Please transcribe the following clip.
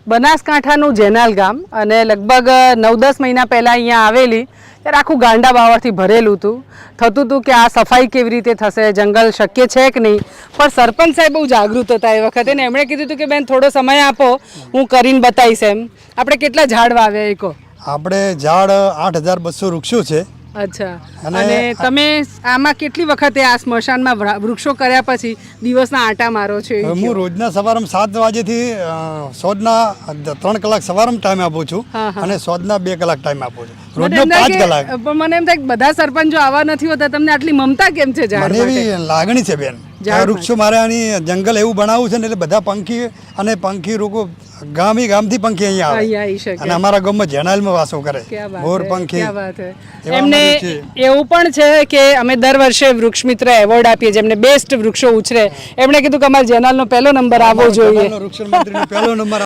બનાસકાંઠાનું જેનાલ ગામ અને લગભગ 9-10 મહિના પહેલાં અહીંયા આવેલી ત્યારે આખું ગાંડા બાવળથી ભરેલું થતું હતું કે આ સફાઈ કેવી રીતે થશે, જંગલ શક્ય છે કે નહીં. પણ સરપંચ સાહેબ બહુ જાગૃત હતા એ વખતે ને એમણે કીધું હતું કે બેન થોડો સમય આપો, હું કરીને બતાવીશ એમ. આપણે કેટલા ઝાડ વાવ્યા એ કહો. આપણે ઝાડ 8200 વૃક્ષો છે. અચ્છા. અને તમે આમાં કેટલી વખતે આ સ્મશાનમાં વૃક્ષો કર્યા પછી દિવસના આંટા મારો છો? હું રોજના સવારમાં 7 વાગ્યાથી સોજના 3 કલાક સવારમાં ટાઈમ આપું છું અને સોજના 2 કલાક ટાઈમ આપું છું. રોજનો 5 કલાક. પણ મને એમ થાય કે બધા સરપંચો આવા નથી હોતા, તમને આટલી મમતા કેમ છે ઝાડ માટે? મને એવી લાગણી છે બેન. વૃક્ષો મારે આની જંગલ એવું બનાવવું છે ને એટલે બધા પંખી રોકો ગામથી પંખી અહીંયા આવે અને અમારા ગામમાં જેનાલમાં વાસો કરે. મોર પંખી. એમને એવું પણ છે કે અમે દર વર્ષે વૃક્ષ મિત્ર એવોર્ડ આપીએ જેમને બેસ્ટ વૃક્ષો ઉછરે. એમણે કીધું કે અમારા જેનાલનો પહેલો નંબર આવવો જોઈએ. વૃક્ષ મંત્રીનો પહેલો નંબર